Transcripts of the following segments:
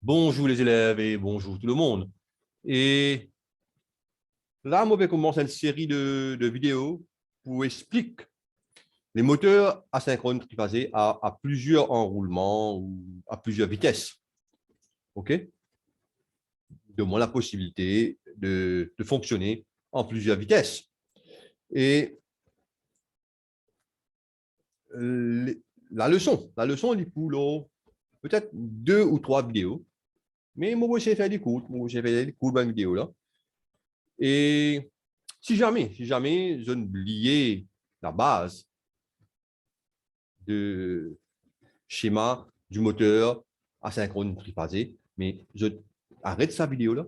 Bonjour les élèves et bonjour tout le monde. Et là, je vais commencer une série de vidéos pour expliquer les moteurs asynchrones triphasés à plusieurs enroulements ou à plusieurs vitesses. OK? Donne-moi la possibilité de fonctionner en plusieurs vitesses. Et la leçon est pour peut-être 2 ou 3 vidéos, mais moi, je vais faire des cours, dans la vidéo là. Et si jamais je n'oubliais la base de schéma du moteur asynchrone triphasé, mais je arrête sa vidéo là,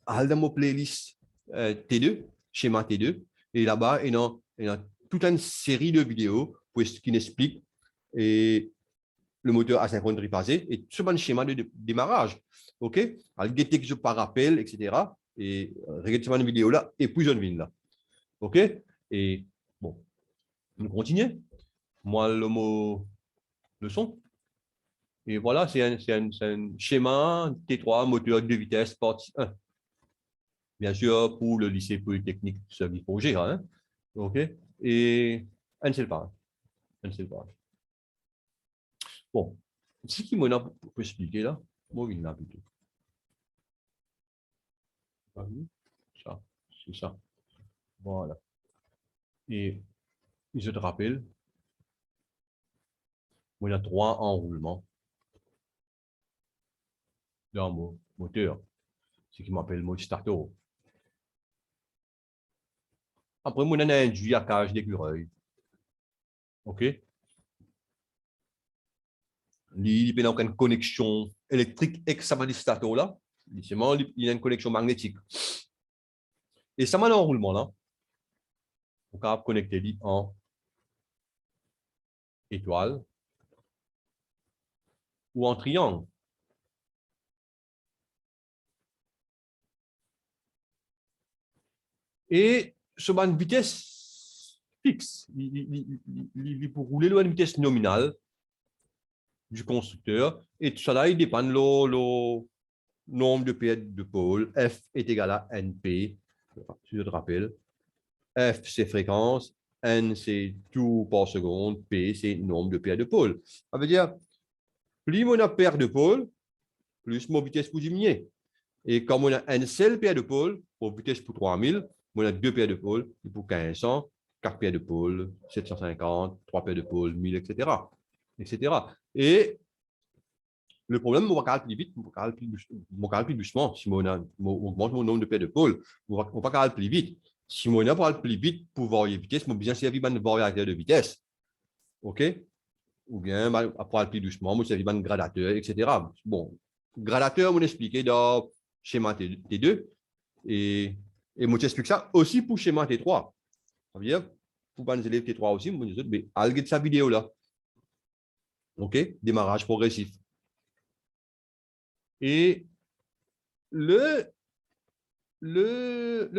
allez dans mon playlist T2, schéma T2, et là-bas, il y a toute une série de vidéos qui expliquent le moteur asynchrone triphasé et ce bon schéma de démarrage. OK? Alors, détecte par rappel, etc. Et regardez cette vidéo là, et puis je viens là. OK? Et bon, on continue. Moi, le mot leçon. Et voilà, c'est un schéma T3, moteur de vitesse, partie 1. Bien sûr, pour le lycée polytechnique, ça il faut gérer. Hein? OK? Et un seul page. Un seul page. Bon, ce qui m'a pour expliquer là, moi, il n'a plutôt. Ça, c'est ça. Voilà. Et je te rappelle, il y a 3 enroulements dans mon moteur, ce qui m'appelle mode starter. Après, on a induit à cage d'écureuil. OK? Il y a une connexion électrique avec ce starter là. Il y a une connexion magnétique. Et ça m'a l'enroulement là. On peut connecter en étoile ou en triangle. Et sur une vitesse fixe, il pour rouler à une vitesse nominale du constructeur. Et tout ça là, il dépend le nombre de pieds de pôle. F est égal à NP, si je te rappelle. F, c'est fréquence. N, c'est tours par seconde. P, c'est nombre de paires de pôle. Ça veut dire, plus on a paire de pôle, plus mon vitesse pour diminuer. Et comme on a un seul paire de pôle, pour vitesse pour 3000, on a 2 paires de pôle pour 1500, 4 paires de pôle, 750, 3 paires de pôle, 1000, etc. etc. Et le problème, on va calculer plus vite, on va calculer plus doucement. Si on augmente mon nombre de paires de pôle, on va calculer plus vite. Si on a plus vite pour varier vitesse, on bien servir un variateur de vitesse. OK? Ou bien, pour aller plus doucement, on servir un gradateur, etc. Bon, gradateur, on expliqué dans schéma T2 et on explique ça aussi pour schéma T3. Ça veut dire, pour les élèves T3 aussi, on dit, mais allez de sa vidéo là. OK? Démarrage progressif. Et le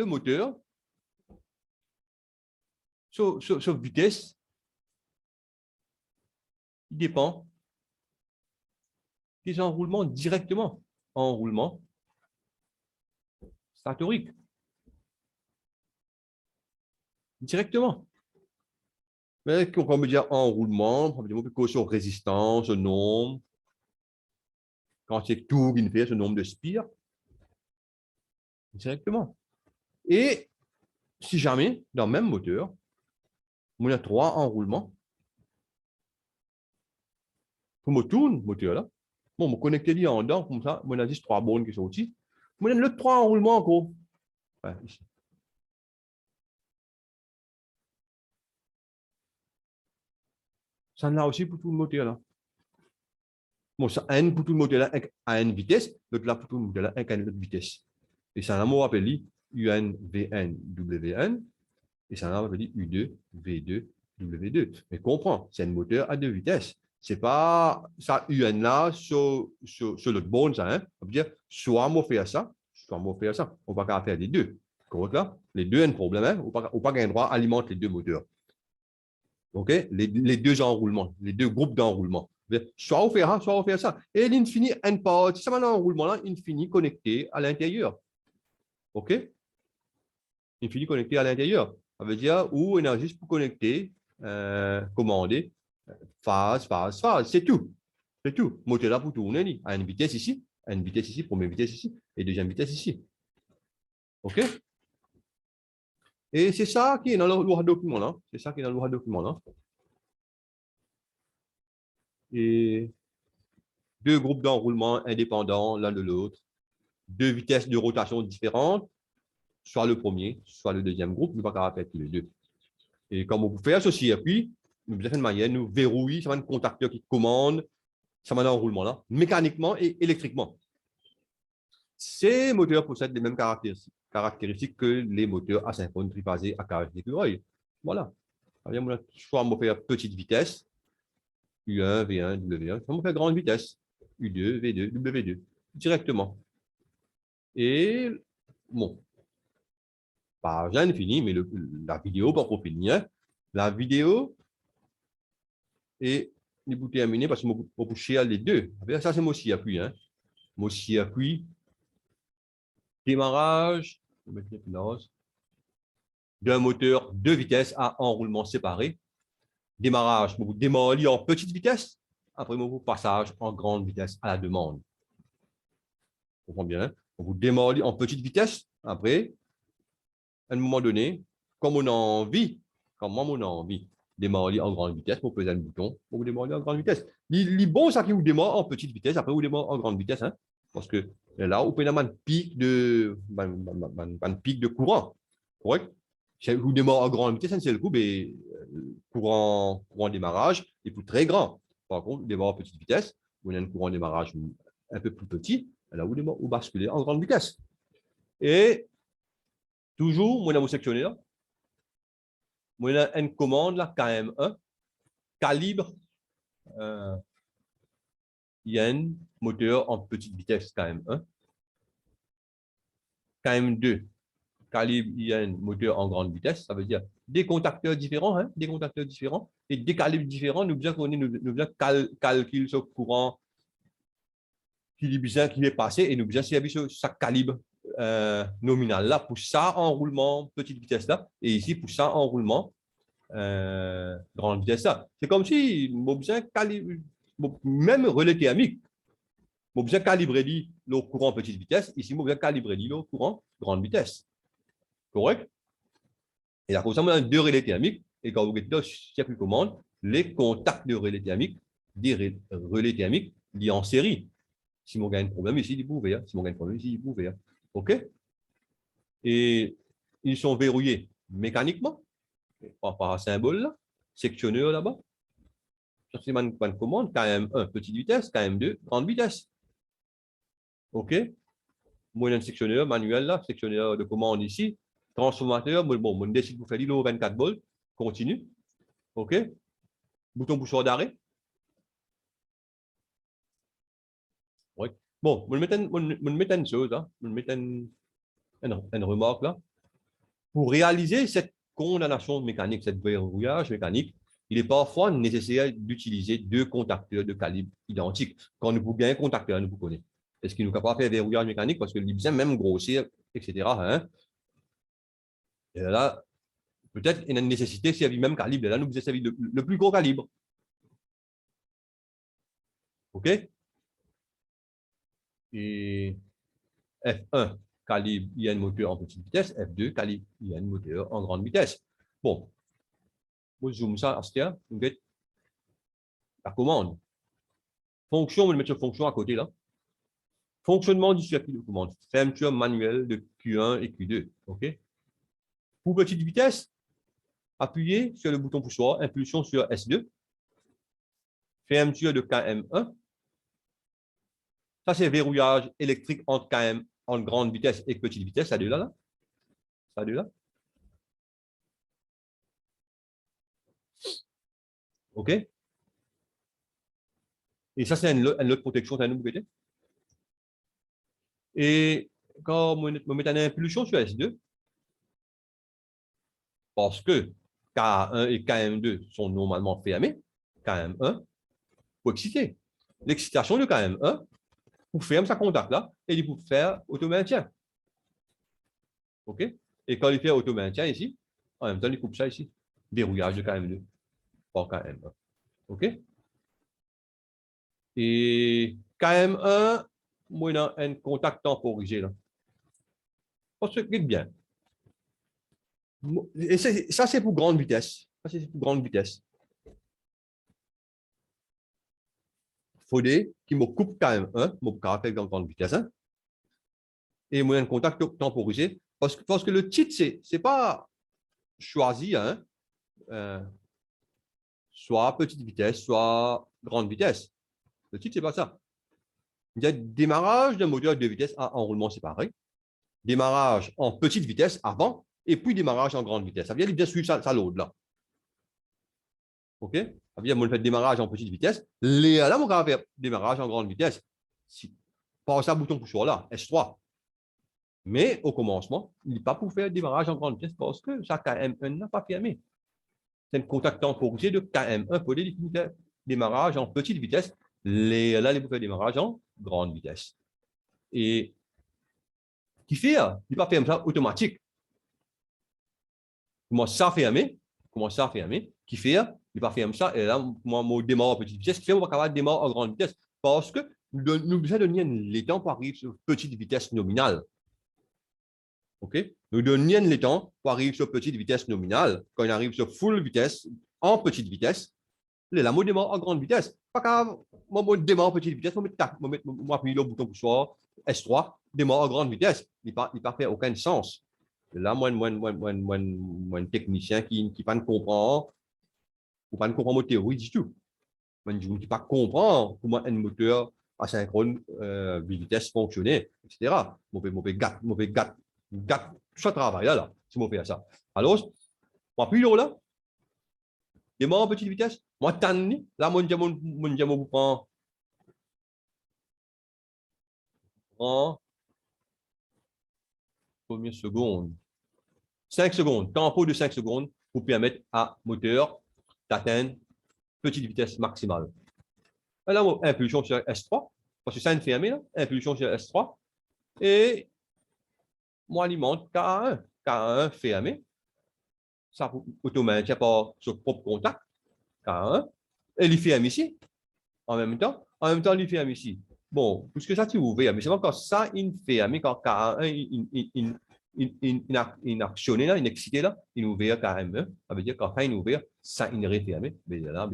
moteur, sur vitesse, il dépend des enroulements directement. Enroulement statorique. Directement. Mais quand on veut dire enroulement, on veut dire précaution, résistance, nombre. Quand c'est tout qui fait ce nombre de spires. Directement. Et si jamais, dans le même moteur, on a 3 enroulements, pour me tourne le moteur là, bon, me connecter en dedans, comme ça, on a juste 3 bornes qui sont aussi. On a le 3 enroulements encore. Ouais, ici. Ça en a aussi pour tout le moteur là. Bon, ça un pour tout le moteur là à une vitesse, l'autre là pour tout le moteur là à une autre vitesse. Et ça, on appelle UN, VN, WN. Et ça, on appelle U2, V2, W2. Mais comprends, c'est un moteur à 2 vitesses. C'est pas ça, UN là, sur l'autre borne, ça. Hein? Ça veut dire, soit on fait ça, soit on fait ça. On ne va pas faire les deux. Correct là? Les deux ont un problème. Hein? On n'a pas un droit à alimenter les deux moteurs. OK? Les deux enroulements, les deux groupes d'enroulement. Soit on fait ça. Et l'infini, un partie, ça maintenant, enroulement là, infini connecté à l'intérieur. OK? Infini connecté à l'intérieur. Ça veut dire où énergie pour connecter, commander, phase. C'est tout. C'est tout. Moteur là pour tourner, à une vitesse ici, première vitesse ici, et deuxième vitesse ici. OK? Et c'est ça qui est dans le loi document là. C'est ça qui est dans le loi document là. Et deux groupes d'enroulement indépendants l'un de l'autre, deux vitesses de rotation différentes, soit le premier, soit le deuxième groupe, nous ne pouvons pas répéter tous les deux. Et comme on peut faire ce circuit, nous, de certaine manière, nous verrouillons, ça va un contacteur qui commande, ça va un enroulement là, mécaniquement et électriquement. Ces moteurs possèdent les mêmes caractéristiques que les moteurs asynchrones triphasés à carré d'écureuil. Voilà. Soit on va faire petite vitesse, U1, V1, W1, soit on va faire grande vitesse, U2, V2, W2, directement. Et bon, pas j'ai fini, mais la vidéo, pas pour finir. La vidéo est terminée parce que je vais pousser les deux. Ça, c'est mon circuit. Hein. Mon circuit, démarrage, d'un moteur de vitesse à enroulement séparé. Démarrage, vous démarrez en petite vitesse, après vous passage en grande vitesse à la demande. Vous comprenez bien? Vous démarrez en petite vitesse, après, à un moment donné, comme on a envie, démarrer en grande vitesse, pour peser un bouton, pour vous démarrer en grande vitesse. Il est bon ça qui vous démarre en petite vitesse, après vous démarrez en grande vitesse, hein, parce que là, vous pouvez avoir un pic de courant, correct? Si vous démarrez en grande vitesse, c'est le coup, mais courant démarrage est plus très grand. Par contre, vous démarrez en petite vitesse, vous avez un courant démarrage un peu plus petit, là, vous basculez en grande vitesse. Et toujours, moi, dans mon sectionnaire, moi, il y a une commande, là, KM1, calibre IN, moteur en petite vitesse, KM1. KM2, calibre IN, moteur en grande vitesse, ça veut dire des contacteurs différents, hein, et des calibres différents. Nous devons calculer ce courant qui est passé et nous devons servir sur chaque calibre nominal là, pour ça, enroulement petite vitesse là, et ici, pour ça, enroulement grande vitesse là. C'est comme si même relais thermique, on besoin calibrer le courant petite vitesse, ici, on besoin calibrer le courant grande vitesse. Correct? Et là, comme ça, on a deux relais thermiques, et quand vous êtes dans circuit commande, les contacts de relais thermiques, des relais thermiques liés en série. Si on gagne un problème ici, il peut ouvrir. Si on gagne un problème ici, il peut ouvrir. OK? Et ils sont verrouillés mécaniquement, par un symbole là, sectionneur là-bas. Ça, c'est une commande, KM1, petite vitesse, KM2, grande vitesse. OK? Moi, un sectionneur manuel là, sectionneur de commande ici, transformateur, bon, on décide de faire l'îlot 24 volts, continue. OK? Bouton bouchon d'arrêt. Oui. Bon, je vais mettre une chose, hein, je vais mettre une remarque là. Pour réaliser cette condamnation mécanique, cette verrouillage mécanique, il est parfois nécessaire d'utiliser deux contacteurs de calibre identique. Quand nous gagnons un contacteur, nous vous connaissons. Est-ce qu'il nous capable de faire verrouillage mécanique parce que l'IBSEM même grossir, etc. Hein? Et là, peut-être il y a une nécessité de servir le même calibre. Là, nous vous servir le plus gros calibre. OK? Et F1, calibre, il y a un moteur en petite vitesse. F2, calibre, il y a un moteur en grande vitesse. Bon, je zoome ça, Astia, vous voyez la commande. Fonction, on va mettre fonction à côté là. Fonctionnement du circuit de commande. Fermeture manuelle de Q1 et Q2. OK? Pour petite vitesse, appuyez sur le bouton poussoir, impulsion sur S2. Fermeture de KM1. Ça, c'est verrouillage électrique entre KM en grande vitesse et petite vitesse. Ça deux là, là. Ça deux là. OK? Et ça, c'est une autre protection. Et quand on met une impulsion sur S2, parce que K1 et KM2 sont normalement fermés, KM1, pour exciter. L'excitation de KM1 pour faire ce contact-là et pour faire auto-maintien. OK? Et quand il fait auto-maintien ici, en même temps, il coupe ça ici. Verrouillage de KM2 par KM1. OK? Et KM1, moi, il a un contact temporisé là. Parce que, bien. Et ça, c'est pour grande vitesse. Ça, c'est pour grande vitesse. Il faut qu'il me coupe KM1, mon caractère dans grande vitesse. Hein? Et moi, un contact temporisé. Parce que le titre, c'est pas choisi, hein? Soit petite vitesse, soit grande vitesse. Le titre, c'est pas ça. Il y a démarrage d'un moteur de vitesse à enroulement séparé, démarrage en petite vitesse avant, et puis démarrage en grande vitesse. Ça veut dire bien suivre ça l'autre là. OK? Ça veut dire qu'on fait démarrage en petite vitesse. Là, on va faire démarrage en grande vitesse. Par ça, bouton pour là, S3. Mais au commencement, il n'est pas pour faire démarrage en grande vitesse parce que ça KM1 n'a pas fermé. C'est un contact temporisé de KM1 pour les démarrage en petite vitesse. Là, il faut faire démarrage en grande vitesse. Et qui fait, il n'est pas fermé ça automatique. Comment ça fermer? Qui fait, il n'est pas fermé ça. Et là, moi, je démarre en petite vitesse. Qui fait, on va capable de démarrer en grande vitesse. Parce que nous avons donné les temps pour arriver sur petite vitesse nominale. OK? Nous donnons les temps pour arriver sur petite vitesse nominale. Quand on arrive sur full vitesse, en petite vitesse, là, moi, démarre en grande vitesse. Pas grave, moi, démarre en petite vitesse, moi, appuie le bouton pour soi, S3, démarre en grande vitesse. Il n'a pas fait aucun sens. Là, moi, un technicien qui ne comprend, ou pas comprend mon théorie du tout. Moi, je ne pas comprendre comment un moteur asynchrone vitesse fonctionnait, etc. Moi, gâte tout ce travail-là, si je fais ça. Alors, moi, appuie là, démarre en petite vitesse. Moi, tanni, là, mon diamant en première seconde. 5 secondes, tempo de 5 secondes pour permettre à moteur d'atteindre petite vitesse maximale. Là, impulsion sur S3, parce que ça est fermé, là, impulsion sur S3, et moi, alimente K1. K1 fermé, ça auto-maintient par son propre contact, K1, et il ferme ici, en même temps, il ferme ici. Bon, puisque ça, tu ouvert, mais c'est quand ça, il ferme, quand K1, il actionné là, il excité là, il ouvert K1, ça veut dire quand il ouvert, ça, il refermé, mais là,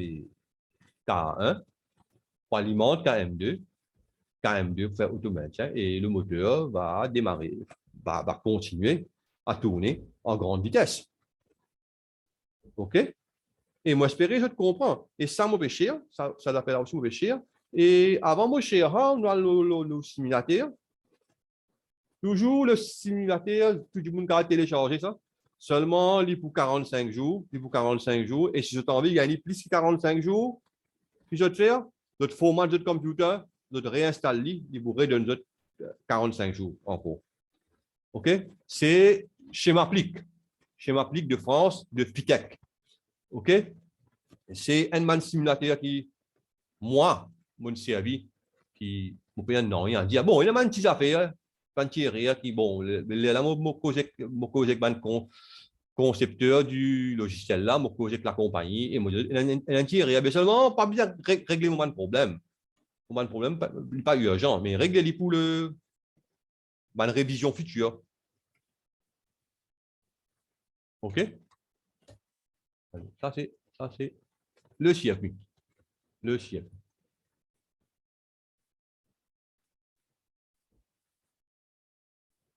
K1, on alimente KM2 pour faire auto-maintien et le moteur va démarrer, va continuer à tourner en grande vitesse. OK? Et moi, j'espère que je te comprends. Et ça, mon cher, ça l'appelle aussi mon cher. Et avant mon cher, on a le simulateur. Toujours le simulateur, tout le monde a téléchargé ça. Seulement, il pour 45 jours. Et si je t'en envie, gagner plus que 45 jours, puis je te fais, notre format de computer, notre réinstaller, il vous redonne 45 jours encore. OK? C'est Schémaplique de France, de FITEC. OK? C'est un simulateur qui, moi, mon servi, qui me paye un rien. Dit, bon, il y a un petit affaire, un petit rire qui, bon, là, mon concepteur du logiciel là, mon projet la compagnie, et moi, il y a un petit rire, mais seulement, pas bien régler mon problème. Mon problème, pas urgent, mais régler pour une révision future. OK? Ça, c'est le circuit.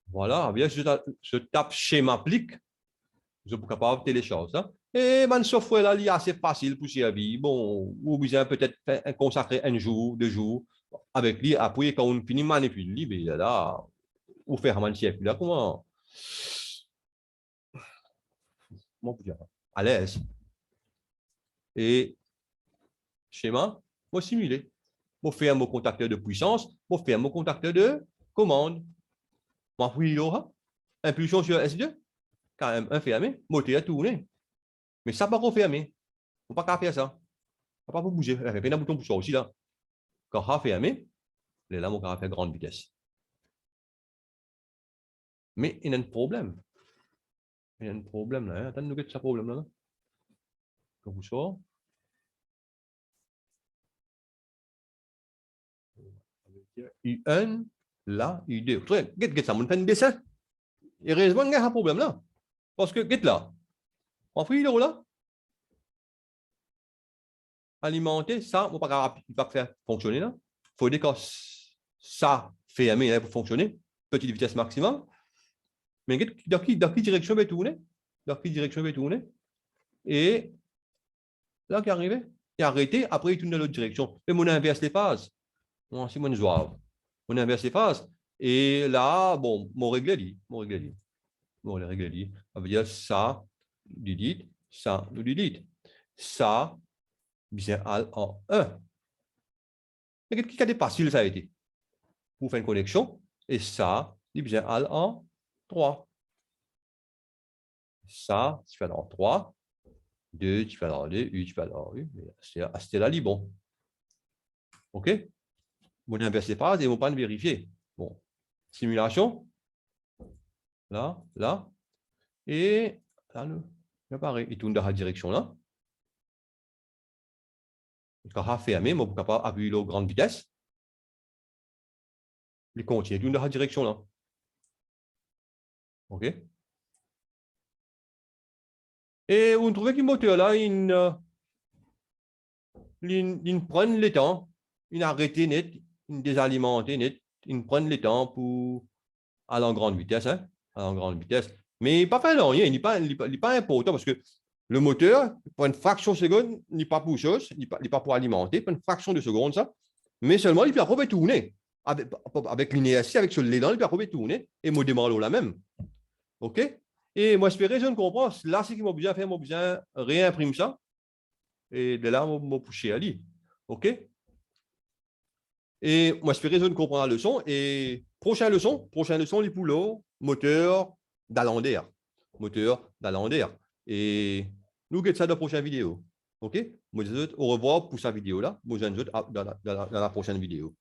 Voilà, bien, je tape schémaplique, je suis capable de télécharger ça. Et mon software là, il est assez facile pour servir. Bon, ou bien peut-être consacrer un jour, 2 jours avec lui. Après, quand on finit de manipuler, ben là, ou faire un circuit là, comment dire, à l'aise. Et schéma, moi simuler. Moi faire mon contacteur de puissance, moi faire mon contacteur de commande. Moi puis impulsion sur S2, quand même un fermé, moteur tourné. Mais ça pas confirmé. On ne peut pas faire ça. Pas pour bouger. Il y a un bouton pour ça aussi là. Quand on a fermé, là, on va faire grande vitesse. Mais il y a un problème. Il y a un problème là. Attends, nous ce problème là. Comme ça. U1, là, U2. Qu'est-ce que ça me fait un dessin? Et heureusement, il y a un problème là. Parce que, qu'est-ce là? On fait là. Alimenter, ça, on ne peut pas faire fonctionner là. Il faut dire que ça fait un pour fonctionner. Petite vitesse maximum. Mais dans quelle direction va tourner? Dans quelle direction va tourner? Et là, qui est arrivé? Il est arrêté, après il tourne dans l'autre direction. Mais on inverse les phases. C'est mon zouave. On inverse les phases. Et là, bon, mon réglé dit. Bon, les règles dit. Ça veut dire ça, delete, ça, nous delete. Ça, bien en 1. Mais qu'est-ce qui a dépassé ça a été? Pour faire une connexion. Et ça, bien en 3. Ça, tu fais dans 3. 2, tu fais dans 2. U, tu fais dans U. C'était là, bon. OK? Vous inversez les phases et vous pas vérifier. Bon. Simulation. Là, là. Et là, pareil. Il tourne dans la direction là. Quand on a fermé, on peut pas appuyer à grande vitesse. Il continue, il tourne dans la direction là. OK? Et on trouve que le moteur là, il prend le temps, il arrête net, il désalimente net, il prend le temps pour aller en grande vitesse, hein? Aller en grande vitesse. Mais il n'est pas fait rien, il n'est pas important parce que le moteur, pour une fraction de seconde, il n'est pas pour chose, il n'est pas pour alimenter, pour une fraction de seconde, ça. Mais seulement, il peut après tourner. Avec l'inertie, avec ce l'élan, il peut après tourner et me démarrer la même. OK? Et moi, j'espère que je ne comprends. Là, c'est qu'il m'a besoin de faire, m'a besoin réimprimer ça. Et de là, m'a poussé à lui. OK? Et moi, j'espère que je ne comprends la leçon. Et prochaine leçon, les poulots, moteur d'Alander. Moteur d'Alander. Et nous, guettons ça dans la prochaine vidéo. OK? Moi, je vous dis au revoir pour cette vidéo-là. Moi, je vous dis dans la prochaine vidéo.